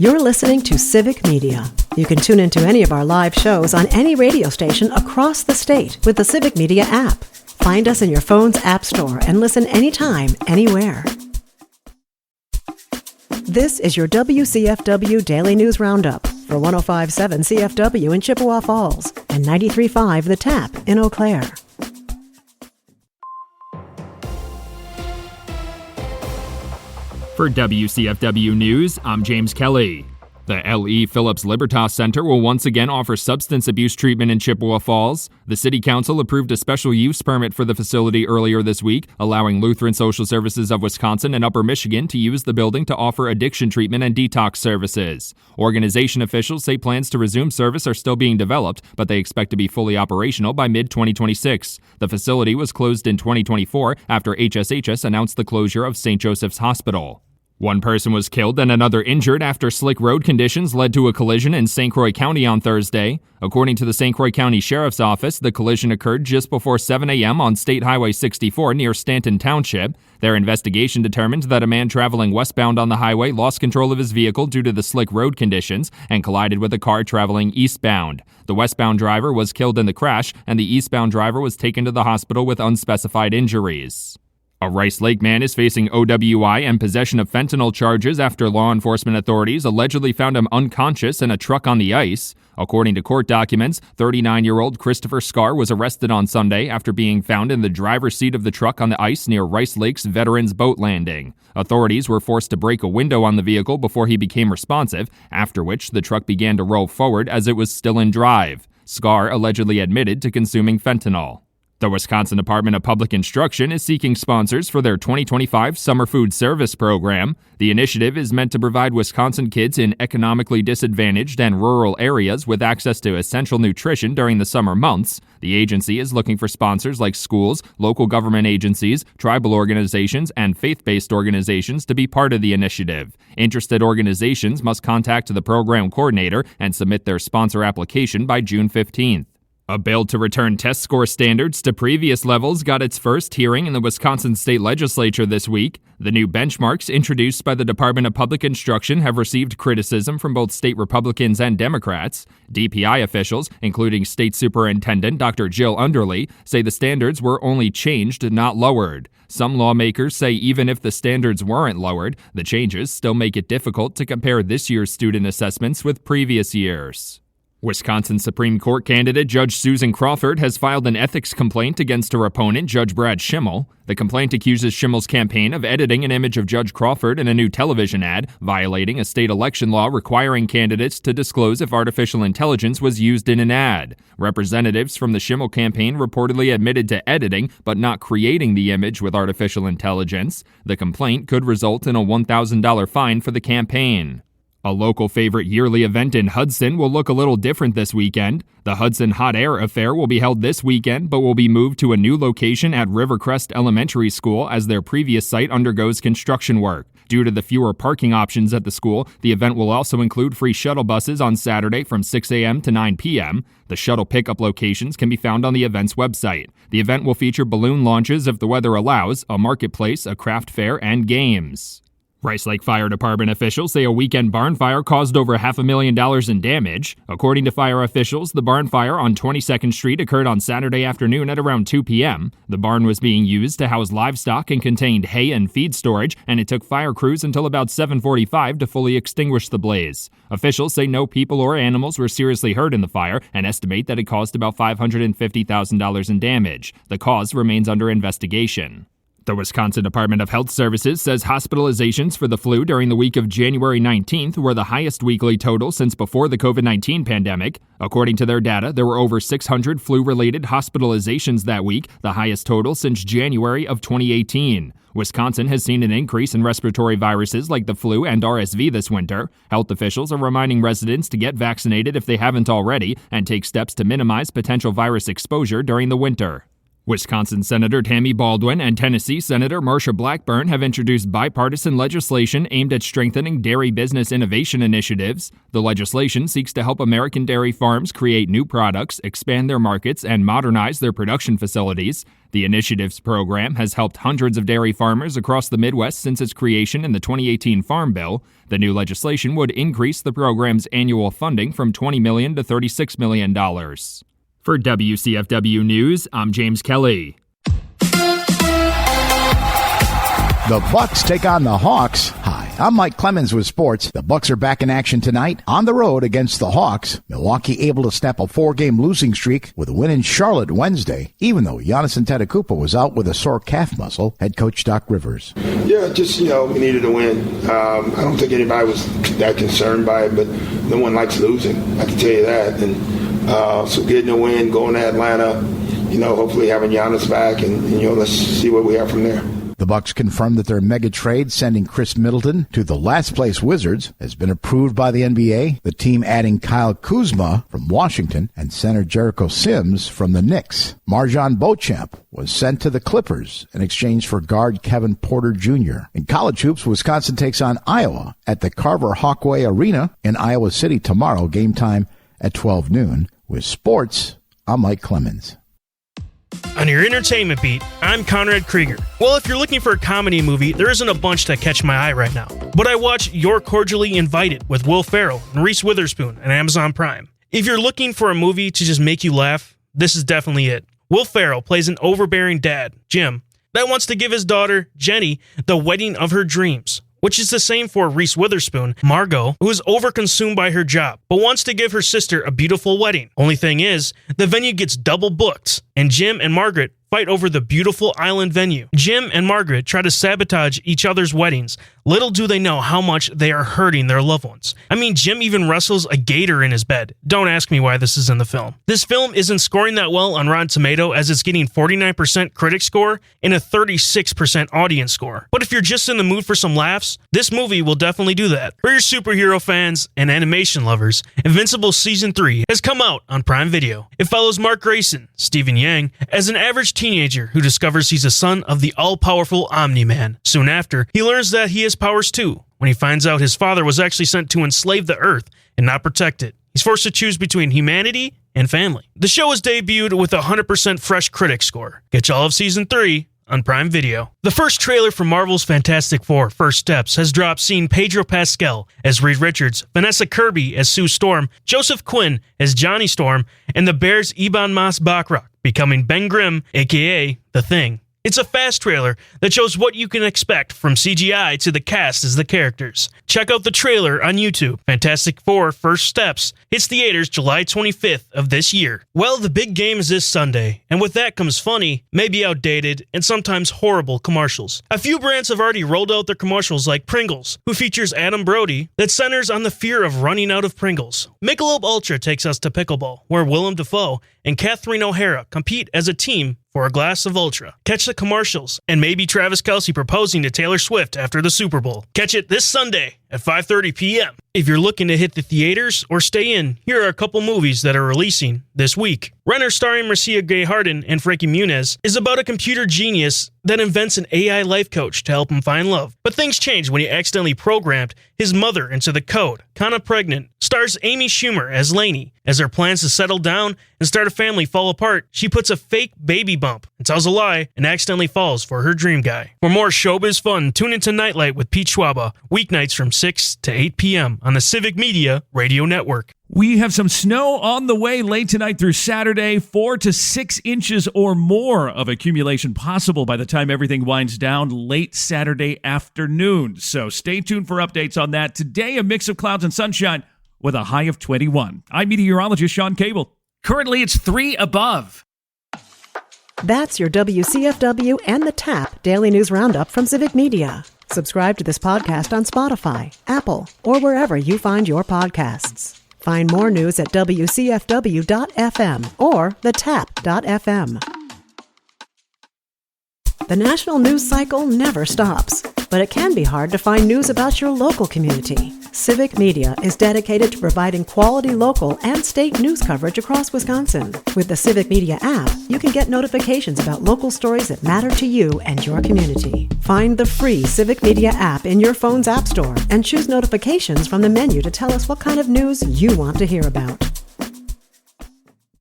You're listening to Civic Media. You can tune into any of our live shows on any radio station across the state with the Civic Media app. Find us in your phone's app store and listen anytime, anywhere. This is your WCFW Daily News Roundup for 105.7 CFW in Chippewa Falls and 93.5 The Tap in Eau Claire. For WCFW News, I'm James Kelly. The L.E. Phillips Libertas Center will once again offer substance abuse treatment in Chippewa Falls. The City Council approved a special use permit for the facility earlier this week, allowing Lutheran Social Services of Wisconsin and Upper Michigan to use the building to offer addiction treatment and detox services. Organization officials say plans to resume service are still being developed, but they expect to be fully operational by mid-2026. The facility was closed in 2024 after HSHS announced the closure of St. Joseph's Hospital. One person was killed and another injured after slick road conditions led to a collision in St. Croix County on Thursday. According to the St. Croix County Sheriff's Office, the collision occurred just before 7 a.m. on State Highway 64 near Stanton Township. Their investigation determined that a man traveling westbound on the highway lost control of his vehicle due to the slick road conditions and collided with a car traveling eastbound. The westbound driver was killed in the crash, and the eastbound driver was taken to the hospital with unspecified injuries. A Rice Lake man is facing OWI and possession of fentanyl charges after law enforcement authorities allegedly found him unconscious in a truck on the ice. According to court documents, 39-year-old Christopher Scarr was arrested on Sunday after being found in the driver's seat of the truck on the ice near Rice Lake's Veterans Boat Landing. Authorities were forced to break a window on the vehicle before he became responsive, after which the truck began to roll forward as it was still in drive. Scarr allegedly admitted to consuming fentanyl. The Wisconsin Department of Public Instruction is seeking sponsors for their 2025 Summer Food Service Program. The initiative is meant to provide Wisconsin kids in economically disadvantaged and rural areas with access to essential nutrition during the summer months. The agency is looking for sponsors like schools, local government agencies, tribal organizations, and faith-based organizations to be part of the initiative. Interested organizations must contact the program coordinator and submit their sponsor application by June 15th. A bill to return test score standards to previous levels got its first hearing in the Wisconsin State Legislature this week. The new benchmarks introduced by the Department of Public Instruction have received criticism from both state Republicans and Democrats. DPI officials, including State Superintendent Dr. Jill Underly, say the standards were only changed, not lowered. Some lawmakers say even if the standards weren't lowered, the changes still make it difficult to compare this year's student assessments with previous years. Wisconsin Supreme Court candidate Judge Susan Crawford has filed an ethics complaint against her opponent, Judge Brad Schimmel. The complaint accuses Schimmel's campaign of editing an image of Judge Crawford in a new television ad, violating a state election law requiring candidates to disclose if artificial intelligence was used in an ad. Representatives from the Schimmel campaign reportedly admitted to editing, but not creating the image with artificial intelligence. The complaint could result in a $1,000 fine for the campaign. A local favorite yearly event in Hudson will look a little different this weekend. The Hudson Hot Air Affair will be held this weekend, but will be moved to a new location at Rivercrest Elementary School as their previous site undergoes construction work. Due to the fewer parking options at the school, the event will also include free shuttle buses on Saturday from 6 a.m. to 9 p.m. The shuttle pickup locations can be found on the event's website. The event will feature balloon launches if the weather allows, a marketplace, a craft fair, and games. Rice Lake Fire Department officials say a weekend barn fire caused over $500,000 in damage. According to fire officials, the barn fire on 22nd Street occurred on Saturday afternoon at around 2 p.m. The barn was being used to house livestock and contained hay and feed storage, and it took fire crews until about 7:45 to fully extinguish the blaze. Officials say no people or animals were seriously hurt in the fire and estimate that it caused about $550,000 in damage. The cause remains under investigation. The Wisconsin Department of Health Services says hospitalizations for the flu during the week of January 19th were the highest weekly total since before the COVID-19 pandemic. According to their data, there were over 600 flu-related hospitalizations that week, the highest total since January of 2018. Wisconsin has seen an increase in respiratory viruses like the flu and RSV this winter. Health officials are reminding residents to get vaccinated if they haven't already and take steps to minimize potential virus exposure during the winter. Wisconsin Senator Tammy Baldwin and Tennessee Senator Marsha Blackburn have introduced bipartisan legislation aimed at strengthening dairy business innovation initiatives. The legislation seeks to help American dairy farms create new products, expand their markets, and modernize their production facilities. The initiatives program has helped hundreds of dairy farmers across the Midwest since its creation in the 2018 Farm Bill. The new legislation would increase the program's annual funding from $20 million to $36 million. For WCFW News, I'm James Kelly. The Bucks take on the Hawks. Hi, I'm Mike Clemens with sports. The Bucks are back in action tonight on the road against the Hawks. Milwaukee able to snap a 4-game losing streak with a win in Charlotte Wednesday, even though Giannis Antetokounmpo was out with a sore calf muscle. Head coach Doc Rivers. Yeah, just, we needed a win. I don't think anybody was that concerned by it, but no one likes losing. I can tell you that. And so getting a win, going to Atlanta, hopefully having Giannis back, and let's see what we have from there. The Bucks confirmed that their mega trade sending Chris Middleton to the last-place Wizards has been approved by the NBA, the team adding Kyle Kuzma from Washington and center Jericho Sims from the Knicks. Marjon Beauchamp was sent to the Clippers in exchange for guard Kevin Porter Jr. In college hoops, Wisconsin takes on Iowa at the Carver Hawkway Arena in Iowa City tomorrow, game time at 12 noon. With sports, I'm Mike Clemens. On your entertainment beat, I'm Conrad Krieger. Well, if you're looking for a comedy movie, there isn't a bunch that catch my eye right now. But I watch You're Cordially Invited with Will Ferrell and Reese Witherspoon on Amazon Prime. If you're looking for a movie to just make you laugh, this is definitely it. Will Ferrell plays an overbearing dad, Jim, that wants to give his daughter, Jenny, the wedding of her dreams. Which is the same for Reese Witherspoon, Margot, who is overconsumed by her job, but wants to give her sister a beautiful wedding. Only thing is, the venue gets double booked, and Jim and Margaret fight over the beautiful island venue. Jim and Margaret try to sabotage each other's weddings. Little do they know how much they are hurting their loved ones. I mean, Jim even wrestles a gator in his bed. Don't ask me why this is in the film. This film isn't scoring that well on Rotten Tomato, as it's getting 49% critic score and a 36% audience score. But if you're just in the mood for some laughs, this movie will definitely do that. For your superhero fans and animation lovers, Invincible Season 3 has come out on Prime Video. It follows Mark Grayson, Stephen Yang, as an average teenager who discovers he's a son of the all-powerful Omni-Man. Soon after, he learns that he has powers too, when he finds out his father was actually sent to enslave the Earth and not protect it. He's forced to choose between humanity and family. The show was debuted with a 100% fresh critic score. Get all of Season 3 on Prime Video. The first trailer for Marvel's Fantastic Four: First Steps has dropped, seeing Pedro Pascal as Reed Richards, Vanessa Kirby as Sue Storm, Joseph Quinn as Johnny Storm, and the Bears' Ebon Moss-Bachrach becoming Ben Grimm, aka The Thing. It's a fast trailer that shows what you can expect from CGI to the cast as the characters. Check out the trailer on YouTube. Fantastic Four: First Steps hits theaters July 25th of this year. Well, the big game is this Sunday, and with that comes funny, maybe outdated, and sometimes horrible commercials. A few brands have already rolled out their commercials, like Pringles, who features Adam Brody, that centers on the fear of running out of Pringles. Michelob Ultra takes us to pickleball, where Willem Dafoe and Catherine O'Hara compete as a team for a glass of Ultra. Catch the commercials, and maybe Travis Kelce proposing to Taylor Swift after the Super Bowl. Catch it this Sunday at 5:30 p.m. If you're looking to hit the theaters or stay in, here are a couple movies that are releasing this week. Renner, starring Marcia Gay Harden and Frankie Muniz, is about a computer genius that invents an AI life coach to help him find love. But things change when he accidentally programmed his mother into the code. Kinda Pregnant stars Amy Schumer as Lainey. As her plans to settle down and start a family fall apart, she puts a fake baby bump and tells a lie and accidentally falls for her dream guy. For more showbiz fun, tune into Nightlight with Pete Schwaba, weeknights from 6 to 8 p.m. on the Civic Media Radio Network. We have some snow on the way late tonight through Saturday, 4 to 6 inches or more of accumulation possible by the time everything winds down late Saturday afternoon. So stay tuned for updates on that. Today, a mix of clouds and sunshine with a high of 21. I'm meteorologist Sean Cable. Currently, it's 3 above. That's your WCFW and the TAP Daily News Roundup from Civic Media. Subscribe to this podcast on Spotify, Apple, or wherever you find your podcasts. Find more news at WCFW.FM or thetap.fm. The national news cycle never stops, but it can be hard to find news about your local community. Civic Media is dedicated to providing quality local and state news coverage across Wisconsin. With the Civic Media app, you can get notifications about local stories that matter to you and your community. Find the free Civic Media app in your phone's app store and choose notifications from the menu to tell us what kind of news you want to hear about.